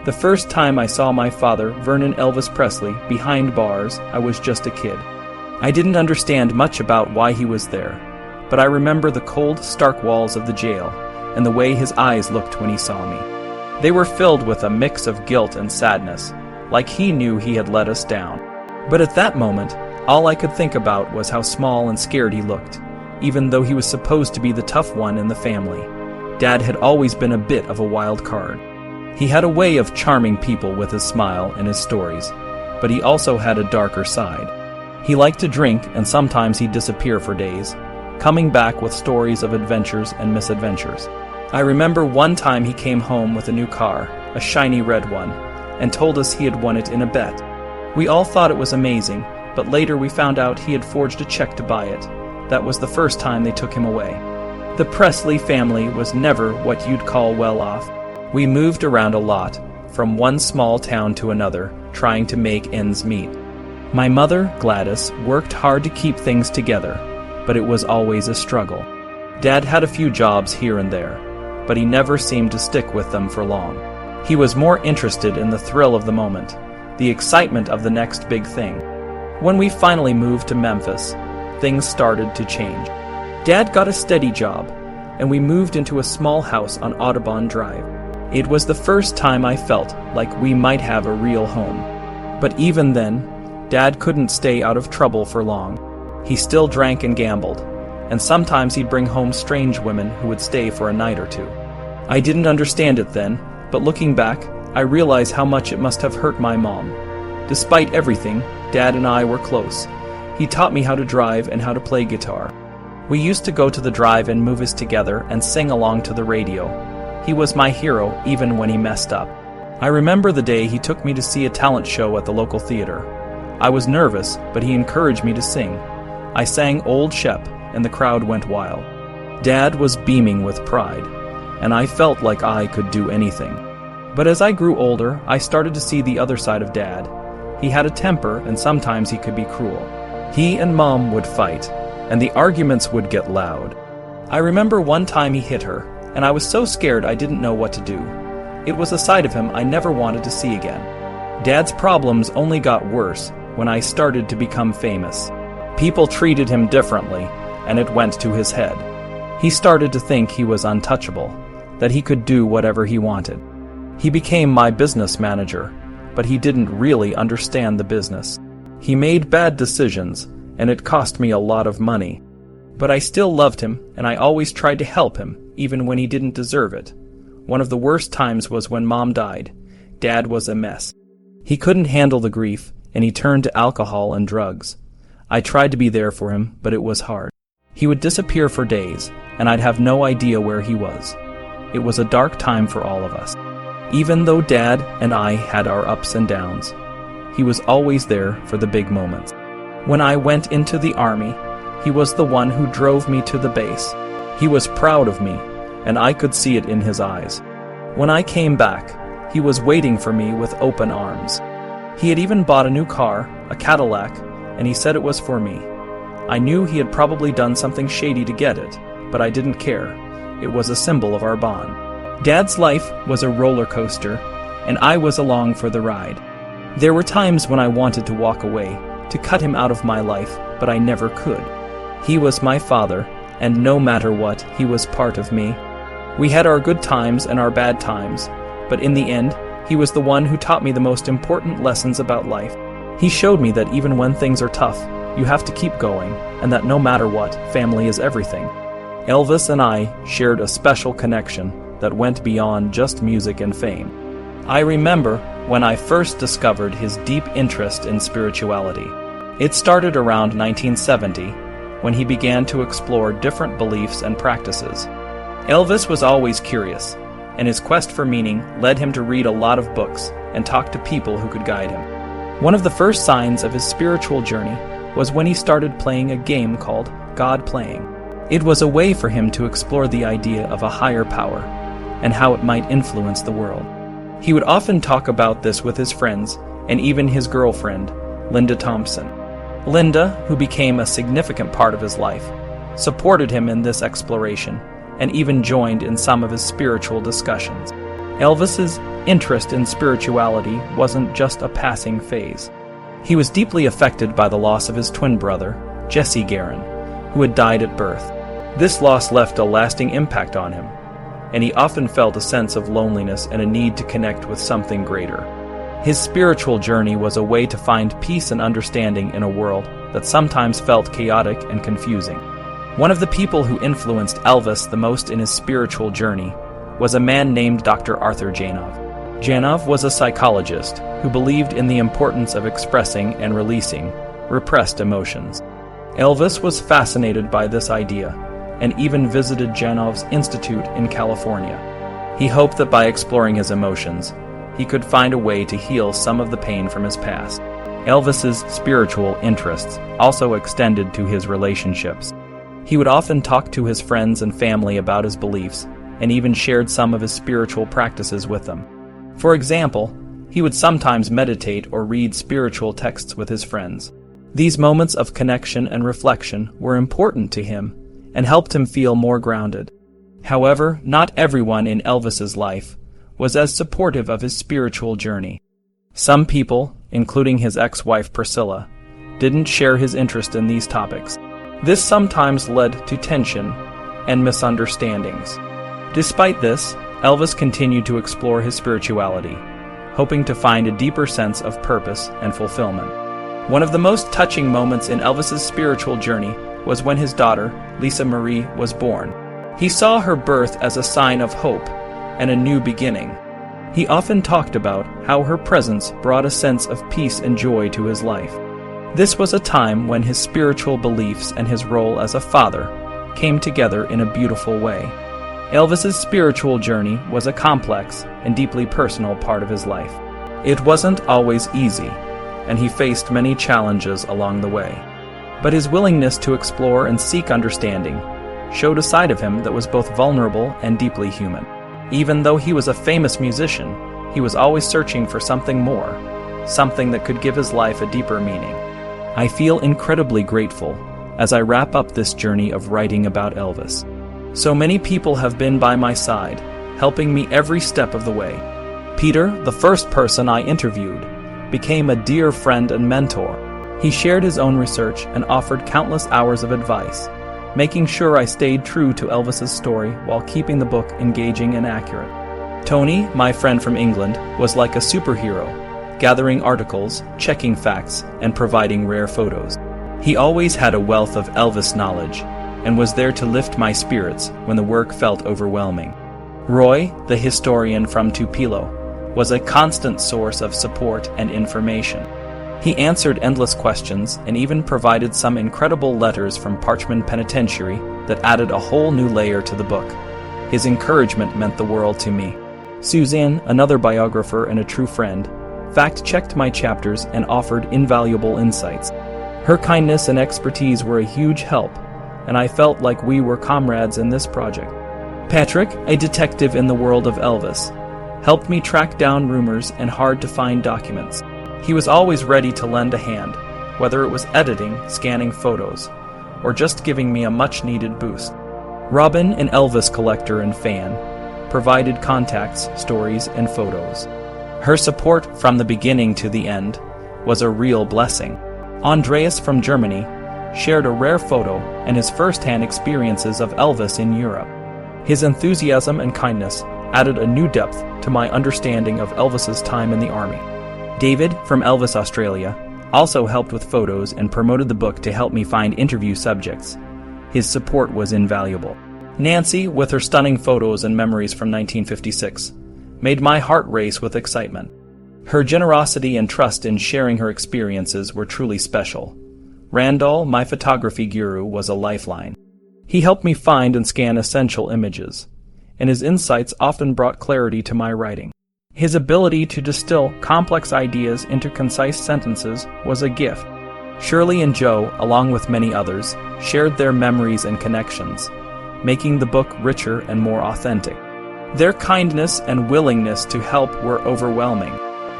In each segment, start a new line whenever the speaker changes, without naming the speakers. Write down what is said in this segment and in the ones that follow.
The first time I saw my father, Vernon Elvis Presley, behind bars, I was just a kid. I didn't understand much about why he was there, but I remember the cold, stark walls of the jail and the way his eyes looked when he saw me. They were filled with a mix of guilt and sadness, like he knew he had let us down. But at that moment, all I could think about was how small and scared he looked, even though he was supposed to be the tough one in the family. Dad had always been a bit of a wild card. He had a way of charming people with his smile and his stories, but he also had a darker side. He liked to drink, and sometimes he'd disappear for days, coming back with stories of adventures and misadventures. I remember one time he came home with a new car, a shiny red one, and told us he had won it in a bet. We all thought it was amazing, but later we found out he had forged a check to buy it. That was the first time they took him away. The Presley family was never what you'd call well off. We moved around a lot, from one small town to another, trying to make ends meet. My mother, Gladys, worked hard to keep things together, but it was always a struggle. Dad had a few jobs here and there, but he never seemed to stick with them for long. He was more interested in the thrill of the moment, the excitement of the next big thing. When we finally moved to Memphis, things started to change. Dad got a steady job, and we moved into a small house on Audubon Drive. It was the first time I felt like we might have a real home. But even then, Dad couldn't stay out of trouble for long. He still drank and gambled, and sometimes he'd bring home strange women who would stay for a night or two. I didn't understand it then, but looking back, I realize how much it must have hurt my mom. Despite everything, Dad and I were close. He taught me how to drive and how to play guitar. We used to go to the drive-in movies together and sing along to the radio. He was my hero even when he messed up. I remember the day he took me to see a talent show at the local theater. I was nervous, but he encouraged me to sing. I sang Old Shep, and the crowd went wild. Dad was beaming with pride, and I felt like I could do anything. But as I grew older, I started to see the other side of Dad. He had a temper, and sometimes he could be cruel. He and Mom would fight, and the arguments would get loud. I remember one time he hit her, and I was so scared I didn't know what to do. It was a side of him I never wanted to see again. Dad's problems only got worse when I started to become famous. People treated him differently, and it went to his head. He started to think he was untouchable, that he could do whatever he wanted. He became my business manager, but he didn't really understand the business. He made bad decisions, and it cost me a lot of money. But I still loved him, and I always tried to help him, even when he didn't deserve it. One of the worst times was when Mom died. Dad was a mess. He couldn't handle the grief, and he turned to alcohol and drugs. I tried to be there for him, but it was hard. He would disappear for days, and I'd have no idea where he was. It was a dark time for all of us. Even though Dad and I had our ups and downs, he was always there for the big moments. When I went into the Army, he was the one who drove me to the base. He was proud of me, and I could see it in his eyes. When I came back, he was waiting for me with open arms. He had even bought a new car, a Cadillac, and he said it was for me. I knew he had probably done something shady to get it, but I didn't care. It was a symbol of our bond. Dad's life was a roller coaster, and I was along for the ride. There were times when I wanted to walk away, to cut him out of my life, but I never could. He was my father, and no matter what, he was part of me. We had our good times and our bad times, but in the end, he was the one who taught me the most important lessons about life. He showed me that even when things are tough, you have to keep going, and that no matter what, family is everything. Elvis and I shared a special connection that went beyond just music and fame. I remember when I first discovered his deep interest in spirituality. It started around 1970, when he began to explore different beliefs and practices. Elvis was always curious, and his quest for meaning led him to read a lot of books and talk to people who could guide him. One of the first signs of his spiritual journey was when he started playing a game called God Playing. It was a way for him to explore the idea of a higher power and how it might influence the world. He would often talk about this with his friends and even his girlfriend, Linda Thompson. Linda, who became a significant part of his life, supported him in this exploration and even joined in some of his spiritual discussions. Elvis's interest in spirituality wasn't just a passing phase. He was deeply affected by the loss of his twin brother, Jesse Garin, who had died at birth. This loss left a lasting impact on him, and he often felt a sense of loneliness and a need to connect with something greater. His spiritual journey was a way to find peace and understanding in a world that sometimes felt chaotic and confusing. One of the people who influenced Elvis the most in his spiritual journey was a man named Dr. Arthur Janov. Janov was a psychologist who believed in the importance of expressing and releasing repressed emotions. Elvis was fascinated by this idea and even visited Janov's Institute in California. He hoped that by exploring his emotions, he could find a way to heal some of the pain from his past. Elvis's spiritual interests also extended to his relationships. He would often talk to his friends and family about his beliefs, and even shared some of his spiritual practices with them. For example, he would sometimes meditate or read spiritual texts with his friends. These moments of connection and reflection were important to him and helped him feel more grounded. However, not everyone in Elvis's life was as supportive of his spiritual journey. Some people, including his ex-wife Priscilla, didn't share his interest in these topics. This sometimes led to tension and misunderstandings. Despite this, Elvis continued to explore his spirituality, hoping to find a deeper sense of purpose and fulfillment. One of the most touching moments in Elvis's spiritual journey was when his daughter, Lisa Marie, was born. He saw her birth as a sign of hope and a new beginning. He often talked about how her presence brought a sense of peace and joy to his life. This was a time when his spiritual beliefs and his role as a father came together in a beautiful way. Elvis's spiritual journey was a complex and deeply personal part of his life. It wasn't always easy, and he faced many challenges along the way. But his willingness to explore and seek understanding showed a side of him that was both vulnerable and deeply human. Even though he was a famous musician, he was always searching for something more, something that could give his life a deeper meaning. I feel incredibly grateful as I wrap up this journey of writing about Elvis. So many people have been by my side, helping me every step of the way. Peter, the first person I interviewed, became a dear friend and mentor. He shared his own research and offered countless hours of advice, making sure I stayed true to Elvis's story while keeping the book engaging and accurate. Tony, my friend from England, was like a superhero, gathering articles, checking facts, and providing rare photos. He always had a wealth of Elvis knowledge and was there to lift my spirits when the work felt overwhelming. Roy, the historian from Tupelo, was a constant source of support and information. He answered endless questions and even provided some incredible letters from Parchman Penitentiary that added a whole new layer to the book. His encouragement meant the world to me. Suzanne, another biographer and a true friend, fact-checked my chapters and offered invaluable insights. Her kindness and expertise were a huge help, and I felt like we were comrades in this project. Patrick, a detective in the world of Elvis, helped me track down rumors and hard-to-find documents. He was always ready to lend a hand, whether it was editing, scanning photos, or just giving me a much-needed boost. Robin, an Elvis collector and fan, provided contacts, stories, and photos. Her support from the beginning to the end was a real blessing. Andreas from Germany shared a rare photo and his first-hand experiences of Elvis in Europe. His enthusiasm and kindness added a new depth to my understanding of Elvis's time in the Army. David from Elvis Australia also helped with photos and promoted the book to help me find interview subjects. His support was invaluable. Nancy, with her stunning photos and memories from 1956, made my heart race with excitement. Her generosity and trust in sharing her experiences were truly special. Randall, my photography guru, was a lifeline. He helped me find and scan essential images, and his insights often brought clarity to my writing. His ability to distill complex ideas into concise sentences was a gift. Shirley and Joe, along with many others, shared their memories and connections, making the book richer and more authentic. Their kindness and willingness to help were overwhelming.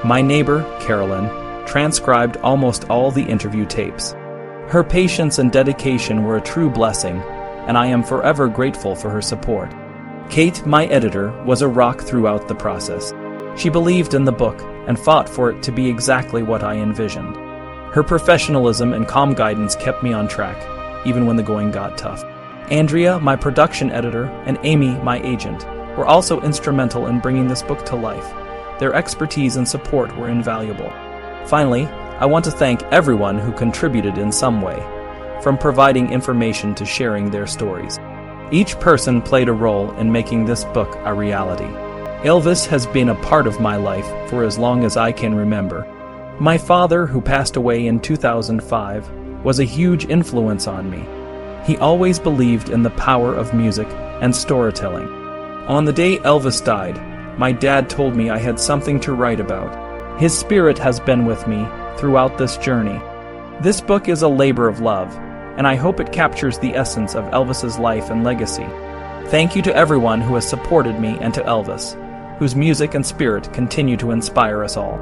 My neighbor, Carolyn, transcribed almost all the interview tapes. Her patience and dedication were a true blessing, and I am forever grateful for her support. Kate, my editor, was a rock throughout the process. She believed in the book and fought for it to be exactly what I envisioned. Her professionalism and calm guidance kept me on track, even when the going got tough. Andrea, my production editor, and Amy, my agent, were also instrumental in bringing this book to life. Their expertise and support were invaluable. Finally, I want to thank everyone who contributed in some way, from providing information to sharing their stories. Each person played a role in making this book a reality. Elvis has been a part of my life for as long as I can remember. My father, who passed away in 2005, was a huge influence on me. He always believed in the power of music and storytelling. On the day Elvis died, my dad told me I had something to write about. His spirit has been with me throughout this journey. This book is a labor of love, and I hope it captures the essence of Elvis's life and legacy. Thank you to everyone who has supported me and to Elvis, whose music and spirit continue to inspire us all.